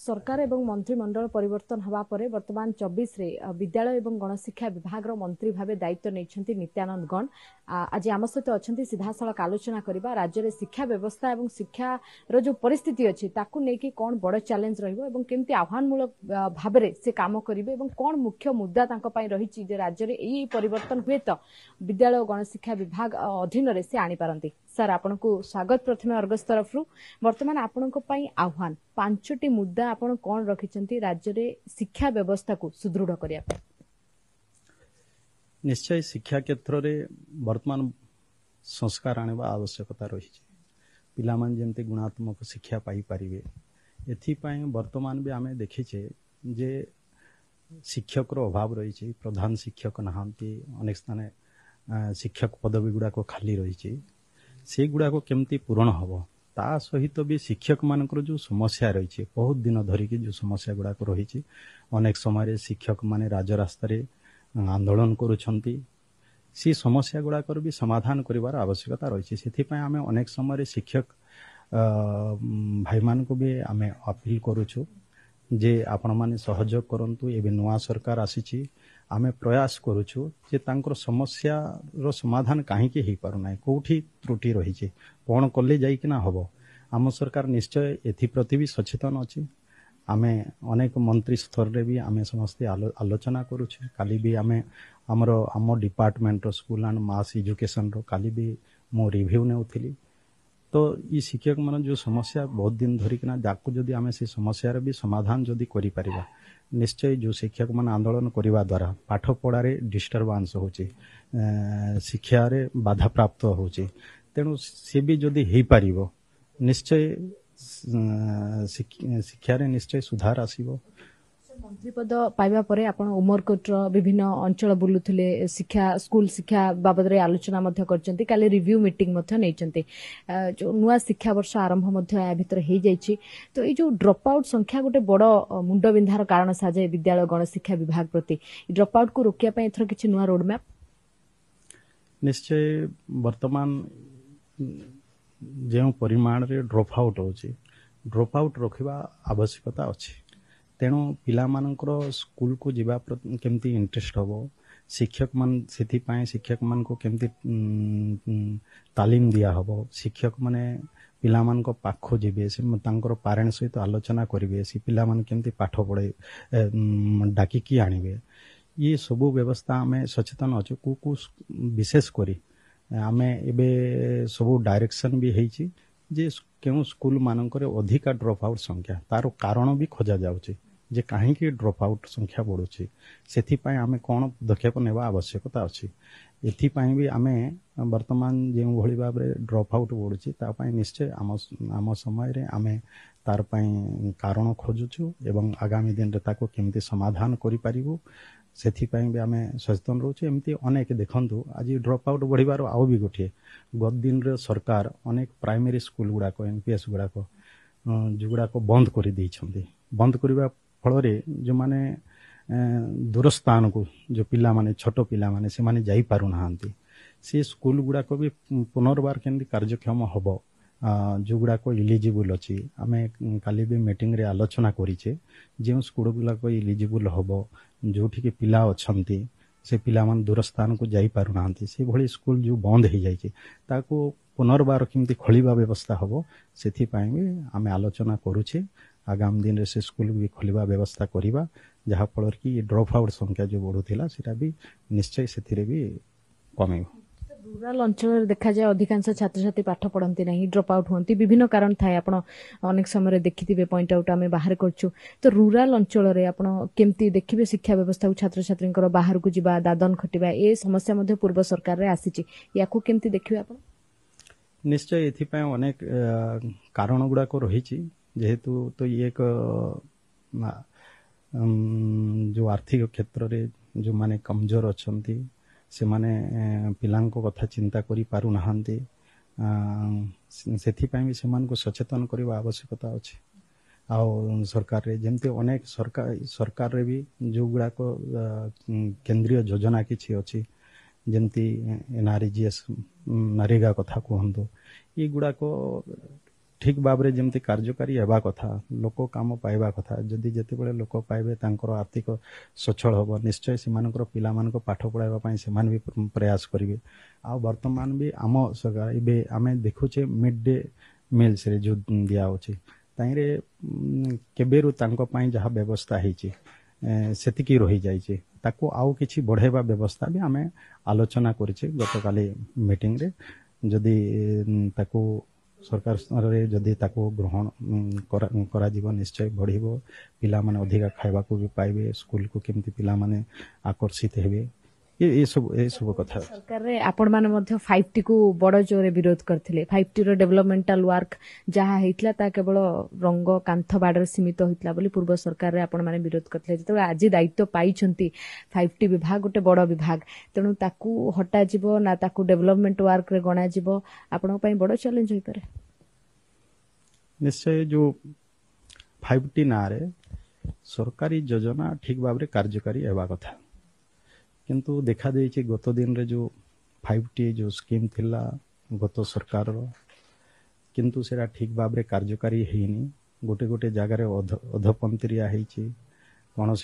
सरकार एवं मंत्रिमंडल परिवर्तन हवा परे वर्तमान 24 रे विद्यालय एवं गणशिक्षा विभाग मंत्री भावे दायित्व नहीं नित्यानंद गण आज आम सहित अच्छा सीधासख आलोचना करबा राज्य रे शिक्षा व्यवस्था एवं शिक्षा रो जो परिस्थिति अच्छी ताकू नेकी कौन बड़ चैलेंज रहिबो एवं केमती आह्वानमूलक भाव से काम करिवे एवं कौन मुख्य मुद्दा तांको पई रहिछि जे राज्य रे एई परिवर्तन हुए तो विद्यालय गणशिक्षा विभाग अधीन रे से आनी पारंती। सर आपनको स्वागत प्रथमे अर्गस तरफ वर्तमान आपनको पई आह्वान 5टी मुद्दा आपण कौन रखिछंती राज्य रे शिक्षा व्यवस्था को सुदृढ़ करिया पे। निश्चय शिक्षा क्षेत्र रे वर्तमान संस्कार आनिबा आवश्यकता रही पिला मान जेमते गुणात्मक शिक्षा पाई परिवे एथि पई वर्तमान भी आमे देखिछे जे शिक्षक रो अभाव रही प्रधान शिक्षक नहांती अनेक स्थान शिक्षक पदवी गुड़ा को खाली रही से गुड़ा को केमती पूरण हबो ता सहित भी शिक्षक मानकर जो समस्या रही बहुत दिन धरिकी जो समस्या गुड़ा को रही अनेक समय शिक्षक माने राजरास्ता रे आंदोलन करुछंती सी समस्या गुड़ाकर भी समाधान करिवार आवश्यकता रही से आमे अनेक समय शिक्षक भाई मान को भी आमे अपील करुछु जे आपण माने सहयोग करंतु एबे नुआ सरकार आसीची आमे प्रयास करुछु जे तांकर समस्या रो समाधान काहे के ही पारु नै कोठी त्रुटि रही छि कोन कले जाई कि ना हबो आम सरकार निश्चय एथि प्रति भी सचेतन अछि आमे अनेक मंत्री स्तर रे भी आमे समस्त आलोचना करुछु काली भी आमे हमरो आम डिपार्टमेंट रो स्कूल एंड मास एजुकेशन रो काली भी मो रिव्यू नेउथिली तो ये शिक्षक मान जो समस्या बहुत दिन धरिकिना जाकू जदि आमे से समस्या रे भी समाधान जदि करि परिबा निश्चय जो शिक्षक मान आंदोलन करिबा द्वारा पाठ पढ़ा रे डिस्टर्बेंस होची शिक्षा रे बाधा प्राप्त होची तेणु से भी जदि हेई परिबो निश्चय शिक्षा रे निश्चय सुधार आसीबो। मंत्री पद पाइबा परे आपण उमरकोट विभिन्न अंचल बुलुथिले शिक्षा स्कूल शिक्षा बाबद रे आलोचना मध्य करचंती काले रिव्यू मीटिंग मध्य नैचंती जो नुआ शिक्षा वर्ष आरंभ मध्य या भितर हे जाईची तो ए जो ड्रॉप आउट संख्या गोटे बड़ मुंड बिंधार कारण साजे विद्यालय गणशिक्षा विभाग प्रति ड्रॉप आउट को रोकिया पय एथर किछि नुआ रोड मैप निश्चय वर्तमान जे परिमाण रे ड्रॉप आउट होची ड्रॉप आउट रखिबा आवश्यकता अछि तेणु पिला मानकर स्कूल को जीवा केमती इंटरेस्ट हबो शिक्षक मान सेति पाए शिक्षक मान को केमती तालीम दिया हबो शिक्षक माने पिला मान को पाखो जिबे से तांकर पेरेंट्स सहित आलोचना करिवे से पिला मान केमती पाठ पढ़े डाकी की आनिबे ये सब व्यवस्था आमे सचेतन अछि को विशेष करी आमे एबे सब डायरेक्शन भी हेची जे केउ स्कूल मानकर अधिका ड्रॉप आउट संख्या तार कारण भी खोजा जाउची जे काहे कि ड्रॉप आउट संख्या बढ़ुची सेथि पय आमे कोन पदक्षेप नेबा आवश्यकता अछि एथि पय भी आमे वर्तमान जे भଳି भाबरे ड्रॉप आउट बढ़ुची ता पय निश्चय आम समय रे आमे तार पय कारण खोजुछु एवं आगामी दिन रे ताको केमति समाधान करि परिबु सेथि पय भी आमे सचेतन रहउछु एमति अनेक देखंतु आज ड्रॉप आउट बढ़िबार आउ भी गोटे गत दिन रे सरकार अनेक प्राइमरी स्कूल गुडा को एनपीएस गुडा को जुगुडा को बंद करि दै छथि बंद करिबा फल रे जो माने दूर स्थान को जो पिला माने छोटो पिला माने से माने जाई पारु नाहंती से स्कूल गुडा को भी पुनर्बार केंद्र कार्यक्षम हबो जो गुडा को इलिजिबल अछि आमे काली भी मीटिंग रे आलोचना करिचे जे स्कूल गुला को इलिजिबल हबो जोठी के पिला अछंती से पिला मान दूर स्थान को जाई पारु नाहंती से भली स्कूल जो बंद हे जाई छै ताको पुनर्बार केमती खोलिबा व्यवस्था हबो सेथि पय भी आमे आलोचना करूचे आगामी दिन रे से स्कूल भी खोलिबा व्यवस्था करिबा जहा फल कि ड्रॉप आउट संख्या जो बढ़ुथिला सेटा भी निश्चय सेथिरे भी कमेबो। रूरल अंचल देखा जाए अधिकांश छात्र छात्री पाठ पढ़ती ना ड्रॉप आउट होती विभिन्न कारण थाए आपण अनेक समय देखिथिबे पॉइंट आउट आमे बाहर करछु तो रूरल अंचल रे आपण केमती देखिबे शिक्षा व्यवस्था छात्र छात्रींकर बाहर को जिबा दादन खटिबा ए समस्या मध्ये पूर्व सरकार रे आसीची याकू केमती देखिबे आपण निश्चय एथि पय अनेक कारण गुडा को रहिची जेहेतु तो ये एक जो आर्थिक क्षेत्र रे जो माने कमजोर अछंती से माने पिलांको कथा चिंता करि पारु नाहंती सेथि पय भी से मान को सचेतन करबा आवश्यकता अछि आ सरकार रे जेमते अनेक सरकार रे भी जो गुडा को केंद्रीय योजना किछि अछि जेमती एनआरजीएस नरेगा कथा कहंतो ये गुडा को ଠିକ୍ ଭାବରେ ଯେମିତି କାର୍ଯ୍ୟକାରୀ ହେବା କଥା, ଲୋକ କାମ ପାଇବା କଥା। ଯଦି ଯେତେବେଳେ ଲୋକ ପାଇବେ ତାଙ୍କର ଆର୍ଥିକ ସଚ୍ଛଳ ହେବ, ନିଶ୍ଚୟ ସେମାନଙ୍କର ପିଲାମାନଙ୍କୁ ପାଠ ପଢ଼ାଇବା ପାଇଁ ସେମାନେ ବି ପ୍ରୟାସ କରିବେ। ଆଉ ବର୍ତ୍ତମାନ ବି ଆମ ସରକାର ଏବେ ଆମେ ଦେଖୁଛେ ମିଡ୍ ଡେ ମିଲ୍ସରେ ଯେଉଁ ଦିଆହେଉଛି ତାହିଁରେ କେବେରୁ ତାଙ୍କ ପାଇଁ ଯାହା ବ୍ୟବସ୍ଥା ହେଇଛି ସେତିକି ରହିଯାଇଛି। ତାକୁ ଆଉ କିଛି ବଢ଼ାଇବା ବ୍ୟବସ୍ଥା ବି ଆମେ ଆଲୋଚନା କରିଛେ ଗତକାଲି ମିଟିଂରେ। ଯଦି ତାକୁ ସରକାର ସ୍ତରରେ ଯଦି ତାକୁ ଗ୍ରହଣ କରାଯିବ ନିଶ୍ଚୟ ବଢ଼ିବ। ପିଲାମାନେ ଅଧିକା ଖାଇବାକୁ ବି ପାଇବେ, ସ୍କୁଲକୁ କେମିତି ପିଲାମାନେ ଆକର୍ଷିତ ହେବେ, ଏସବୁ କଥା। ସରକାରରେ ଆପଣମାନେ ମଧ୍ୟ 5T କୁ ବଡ଼ ଜୋରରେ ବିରୋଧ କରିଥିଲେ। 5T ର ଡେଭଲପମେଣ୍ଟାଲ ୱାର୍କ ଯାହା ହେଇଥିଲା ତାହା କେବଳ ରଙ୍ଗ କାନ୍ଥ ବାଡ଼ରେ ସୀମିତ ହୋଇଥିଲା ବୋଲି ପୂର୍ବ ସରକାରରେ ଆପଣମାନେ ବିରୋଧ କରିଥିଲେ। ଯେତେବେଳେ ଆଜି ଦାୟିତ୍ୱ ପାଇଛନ୍ତି 5T ବିଭାଗ ଗୋଟେ ବଡ଼ ବିଭାଗ, ତେଣୁ ତାକୁ ହଟାଯିବ ନା ତାକୁ ଡେଭଲପମେଣ୍ଟ ୱାର୍କରେ ଗଣାଯିବ, ଆପଣଙ୍କ ପାଇଁ ବଡ଼ ଚ୍ୟାଲେଞ୍ଜ ହୋଇପାରେ। ନିଶ୍ଚୟ ଯେଉଁ 5T ନାଁରେ ସରକାରୀ ଯୋଜନା ଠିକ୍ ଭାବରେ କାର୍ଯ୍ୟକାରୀ ହେବା କଥା, କିନ୍ତୁ ଦେଖାଦେଇଛି ଗତ ଦିନରେ ଯେଉଁ 5T ଯେଉଁ ସ୍କିମ୍ ଥିଲା ଗତ ସରକାରର, କିନ୍ତୁ ସେଇଟା ଠିକ୍ ଭାବରେ କାର୍ଯ୍ୟକାରୀ ହେଇନି। ଗୋଟେ ଗୋଟେ ଜାଗାରେ ଅଧପନ୍ତିରିଆ ହେଇଛି,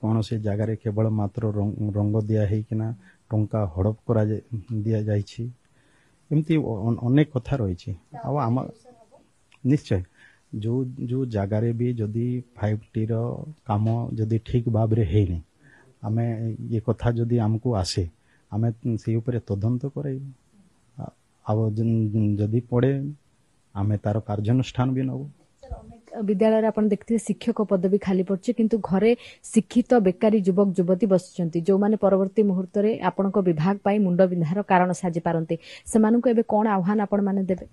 କୌଣସି ଜାଗାରେ କେବଳ ମାତ୍ର ରଙ୍ଗ ଦିଆ ହେଇକିନା ଟଙ୍କା ହଡ଼ପ ଦିଆଯାଇଛି। ଏମିତି ଅନେକ କଥା ରହିଛି। ଆଉ ଆମ ନିଶ୍ଚୟ ଯେଉଁ ଜାଗାରେ ବି ଯଦି 5Tର କାମ ଯଦି ଠିକ୍ ଭାବରେ ହେଇନି, ଆମେ ଏ କଥା ଯଦି ଆମକୁ ଆସେ ଆମେ ସେଇ ଉପରେ ତଦନ୍ତ କରାଇବୁ। ଆଉ ଯଦି ପଡ଼େ ଆମେ ତାର କାର୍ଯ୍ୟାନୁଷ୍ଠାନ ବି ନେବୁ। ବିଦ୍ୟାଳୟରେ ଆପଣ ଦେଖିଥିବେ ଶିକ୍ଷକ ପଦବୀ ଖାଲି ପଡିଛି, କିନ୍ତୁ ଘରେ ଶିକ୍ଷିତ ବେକାରୀ ଯୁବକ ଯୁବତୀ ବସିଛନ୍ତି ଯେଉଁମାନେ ପରବର୍ତ୍ତୀ ମୁହୂର୍ତ୍ତରେ ଆପଣଙ୍କ ବିଭାଗ ପାଇଁ ମୁଣ୍ଡ ବିନ୍ଧାର କାରଣ ସାଜି ପାରନ୍ତି। ସେମାନଙ୍କୁ ଏବେ କ'ଣ ଆହ୍ୱାନ ଆପଣମାନେ ଦେବେ?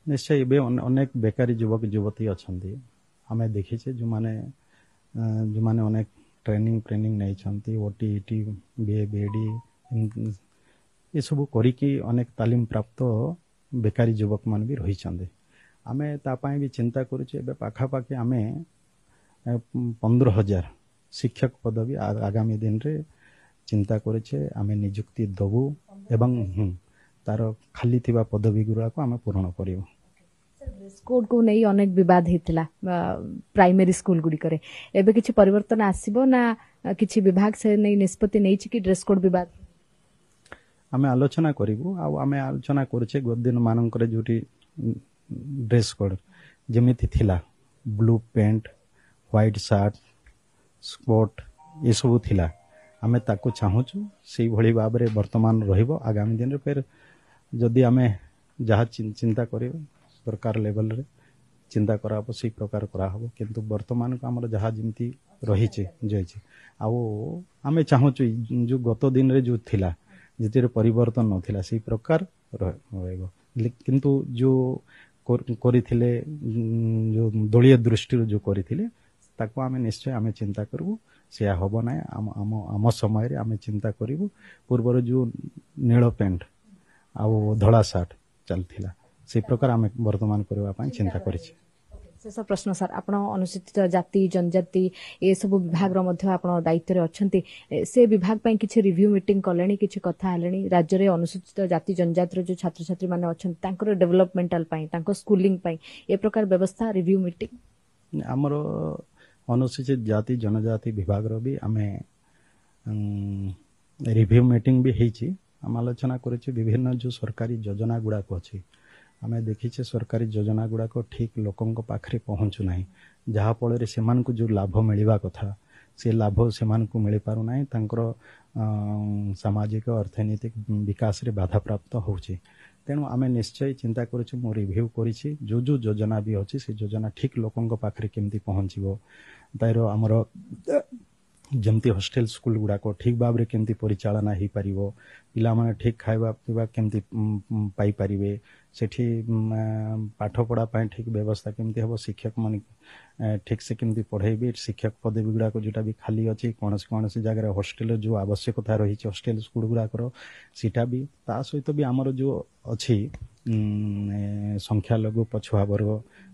ନିଶ୍ଚୟ ଏବେ ଅନେକ ବେକାରୀ ଯୁବକ ଯୁବତୀ ଅଛନ୍ତି। ଆମେ ଦେଖିଛେ ଯେଉଁମାନେ ଅନେକ ଟ୍ରେନିଂ ନେଇଛନ୍ତି, OTET, BA BEd ଏସବୁ କରିକି ଅନେକ ତାଲିମ ପ୍ରାପ୍ତ ବେକାରୀ ଯୁବକମାନେ ବି ରହିଛନ୍ତି। ଆମେ ତା ପାଇଁ ବି ଚିନ୍ତା କରୁଛୁ। ଏବେ ପାଖାପାଖି ଆମେ 15,000 ଶିକ୍ଷକ ପଦବୀ ଆଗାମୀ ଦିନରେ ଚିନ୍ତା କରୁଛେ ଆମେ ନିଯୁକ୍ତି ଦେବୁ ଏବଂ ତାର ଖାଲି ଥିବା ପଦବୀ ଗୁଡ଼ାକ ଆମେ ପୂରଣ କରିବୁ। ଡ୍ରେସ୍ କୋଡ୍କୁ ନେଇ ଅନେକ ବିବାଦ ହେଇଥିଲା ପ୍ରାଇମେରୀ ସ୍କୁଲ ଗୁଡ଼ିକରେ, ଏବେ କିଛି ପରିବର୍ତ୍ତନ ଆସିବ ନା କିଛି ବିଭାଗ ସେ ନେଇ ନିଷ୍ପତ୍ତି ନେଇଛି କି ଡ୍ରେସ୍ କୋଡ୍ ବିବାଦ? ଆମେ ଆଲୋଚନା କରିବୁ। ଆଉ ଆମେ ଆଲୋଚନା କରୁଛେ ଗତ ଦିନ ମାନଙ୍କରେ ଯେଉଁଠି ଡ୍ରେସ୍ କୋଡ୍ ଯେମିତି ଥିଲା, blue pant, white shirt, sport ଏସବୁ ଥିଲା, ଆମେ ତାକୁ ଚାହୁଁଛୁ ସେଇଭଳି ଭାବରେ ବର୍ତ୍ତମାନ ରହିବ। ଆଗାମୀ ଦିନରେ ଫେର ଯଦି ଆମେ ଯାହା ଚିନ୍ତା କରିବୁ ସରକାର ଲେଭେଲରେ ଚିନ୍ତା କରାହେବ, ସେଇ ପ୍ରକାର କରାହେବ। କିନ୍ତୁ ବର୍ତ୍ତମାନକୁ ଆମର ଯାହା ଯେମିତି ରହିଛି ଯାଇଛି, ଆଉ ଆମେ ଚାହୁଁଛୁ ଯେଉଁ ଗତ ଦିନରେ ଯେଉଁ ଥିଲା ଯେଥିରେ ପରିବର୍ତ୍ତନ ନଥିଲା ସେଇ ପ୍ରକାର ରହିବ। କିନ୍ତୁ ଯେଉଁ କରିଥିଲେ, ଯେଉଁ ଦଳୀୟ ଦୃଷ୍ଟିରୁ ଯେଉଁ କରିଥିଲେ ତାକୁ ଆମେ ନିଶ୍ଚୟ ଆମେ ଚିନ୍ତା କରିବୁ। ସେୟା ହେବ ନାହିଁ। ଆମ ସମୟରେ ଆମେ ଚିନ୍ତା କରିବୁ। ପୂର୍ବରୁ ଯେଉଁ ନୀଳ ପ୍ୟାଣ୍ଟ ଆଉ ଧଳା ସାର୍ଟ ଚାଲିଥିଲା ସେଇ ପ୍ରକାର ଆମେ ବର୍ତ୍ତମାନ କରିବା ପାଇଁ ଚିନ୍ତା କରିଛେ। ଶେଷ ପ୍ରଶ୍ନ ସାର୍, ଆପଣ ଅନୁସୂଚିତ ଜାତି ଜନଜାତି ଏସବୁ ବିଭାଗର ମଧ୍ୟ ଆପଣ ଦାୟିତ୍ୱରେ ଅଛନ୍ତି। ସେ ବିଭାଗ ପାଇଁ କିଛି ରିଭ୍ୟୁ ମିଟିଂ କଲେଣି, କିଛି କଥା ହେଲେଣି? ରାଜ୍ୟରେ ଅନୁସୂଚିତ ଜାତି ଜନଜାତିର ଯେଉଁ ଛାତ୍ରଛାତ୍ରୀମାନେ ଅଛନ୍ତି ତାଙ୍କର ଡେଭଲପମେଣ୍ଟାଲ ପାଇଁ, ତାଙ୍କ ସ୍କୁଲିଂ ପାଇଁ ଏ ପ୍ରକାର ବ୍ୟବସ୍ଥା ରିଭ୍ୟୁ ମିଟିଂ? ଆମର ଅନୁସୂଚିତ ଜାତି ଜନଜାତି ବିଭାଗର ବି ଆମେ ରିଭ୍ୟୁ ମିଟିଂ ବି ହେଇଛି। ଆମେ ଆଲୋଚନା କରୁଛୁ ବିଭିନ୍ନ ଯେଉଁ ସରକାରୀ ଯୋଜନା ଗୁଡ଼ାକ ଅଛି, ଆମେ ଦେଖିଛେ ସରକାରୀ ଯୋଜନା ଗୁଡ଼ାକ ଠିକ୍ ଲୋକଙ୍କ ପାଖରେ ପହଞ୍ଚୁ ନାହିଁ, ଯାହାଫଳରେ ସେମାନଙ୍କୁ ଯେଉଁ ଲାଭ ମିଳିବା କଥା ସେ ଲାଭ ସେମାନଙ୍କୁ ମିଳିପାରୁନାହିଁ। ତାଙ୍କର ସାମାଜିକ ଅର୍ଥନୈତିକ ବିକାଶରେ ବାଧାପ୍ରାପ୍ତ ହେଉଛି। ତେଣୁ ଆମେ ନିଶ୍ଚୟ ଚିନ୍ତା କରୁଛୁ, ମୁଁ ରିଭ୍ୟୁ କରିଛି ଯେଉଁ ଯୋଜନା ବି ଅଛି ସେ ଯୋଜନା ଠିକ୍ ଲୋକଙ୍କ ପାଖରେ କେମିତି ପହଞ୍ଚିବ, ତାର ଆମର ଯେମିତି ହଷ୍ଟେଲ ସ୍କୁଲ ଗୁଡ଼ାକ ଠିକ୍ ଭାବରେ କେମିତି ପରିଚାଳନା ହେଇପାରିବ, ପିଲାମାନେ ଠିକ୍ ଖାଇବା ପିଇବା କେମିତି ପାଇପାରିବେ, ସେଠି ପାଠ ପଢ଼ା ପାଇଁ ଠିକ୍ ବ୍ୟବସ୍ଥା କେମିତି ହେବ, ଶିକ୍ଷକମାନେ ଠିକ୍ ସେ କେମିତି ପଢ଼େଇବେ, ଶିକ୍ଷକ ପଦବୀ ଗୁଡ଼ାକ ଯେଉଁଟା ବି ଖାଲି ଅଛି କୌଣସି ଜାଗାରେ ହଷ୍ଟେଲର ଯେଉଁ ଆବଶ୍ୟକତା ରହିଛି ହଷ୍ଟେଲ ସ୍କୁଲ ଗୁଡ଼ାକର ସେଇଟା ବି, ତା ସହିତ ବି ଆମର ଯେଉଁ ଅଛି ସଂଖ୍ୟାଲଘୁ ପଛୁଆ ବର୍ଗ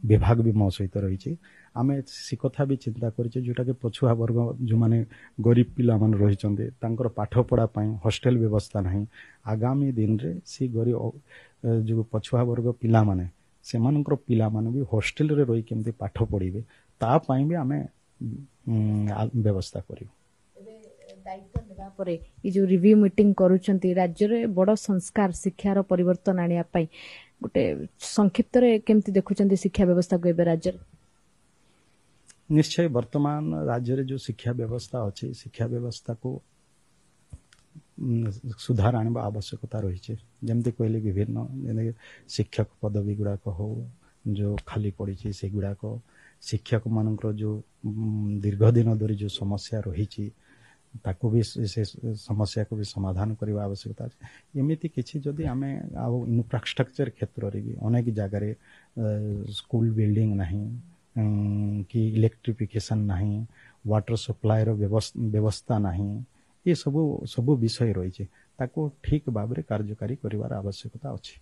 ବିଭାଗ ବି ମୋ ସହିତ ରହିଛି। ଆମେ ସେ କଥା ବି ଚିନ୍ତା କରିଛେ ଯେଉଁଟାକି ପଛୁଆ ବର୍ଗ ଯେଉଁମାନେ ଗରିବ ପିଲାମାନେ ରହିଛନ୍ତି ତାଙ୍କର ପାଠ ପଢ଼ା ପାଇଁ ହଷ୍ଟେଲ ବ୍ୟବସ୍ଥା ନାହିଁ। ଆଗାମୀ ଦିନରେ ସେ ଗରିବ ଯେଉଁ ପଛୁଆ ବର୍ଗ ପିଲାମାନେ ସେମାନଙ୍କର ପିଲାମାନେ ବି ହଷ୍ଟେଲରେ ରହି କେମିତି ପାଠ ପଢ଼ିବେ ତା ପାଇଁ ବି ଆମେ ବ୍ୟବସ୍ଥା କରିବୁ। ଦାୟିତ୍ୱ ନେବା ପରେ ଏ ଯୋଉ ରିଭ୍ୟୁ ମିଟିଂ କରୁଛନ୍ତି ରାଜ୍ୟରେ ବଡ ସଂସ୍କାର ଶିକ୍ଷାର ପରିବର୍ତ୍ତନ ଆଣିବା ପାଇଁ ଗୋଟେ ସଂକ୍ଷିପ୍ତରେ କେମିତି ଦେଖୁଛନ୍ତି ଶିକ୍ଷା ବ୍ୟବସ୍ଥାକୁ ଏବେ ରାଜ୍ୟରେ? ନିଶ୍ଚୟ ବର୍ତ୍ତମାନ ରାଜ୍ୟରେ ଯୋଉ ଶିକ୍ଷା ବ୍ୟବସ୍ଥା ଅଛି ଶିକ୍ଷା ବ୍ୟବସ୍ଥାକୁ ସୁଧାର ଆଣିବା ଆବଶ୍ୟକତା ରହିଛି। ଯେମିତି କହିଲେ ବିଭିନ୍ନ ଶିକ୍ଷକ ପଦବୀ ଗୁଡ଼ାକ ହଉ ଯୋଉ ଖାଲି ପଡ଼ିଛି ସେଗୁଡ଼ାକ ଶିକ୍ଷକ ମାନଙ୍କର ଯୋଉ ଦୀର୍ଘ ଦିନ ଧରି ଯୋଉ ସମସ୍ୟା ରହିଛି ତାକୁ ବି ସେ ସମସ୍ୟାକୁ ବି ସମାଧାନ କରିବା ଆବଶ୍ୟକତା ଅଛି। ଏମିତି କିଛି ଯଦି ଆମେ ଆଉ ଇନଫ୍ରାଷ୍ଟ୍ରକ୍ଚର କ୍ଷେତ୍ରରେ ବି ଅନେକ ଜାଗାରେ ସ୍କୁଲ ବିଲ୍ଡିଂ ନାହିଁ କି ଇଲେକ୍ଟ୍ରିଫିକେସନ ନାହିଁ, ୱାଟର ସପ୍ଲାଏର ବ୍ୟବସ୍ଥା ନାହିଁ, ଏ ସବୁ ବିଷୟ ରହିଛି ତାକୁ ଠିକ ଭାବରେ କାର୍ଯ୍ୟକାରୀ କରିବାର ଆବଶ୍ୟକତା ଅଛି।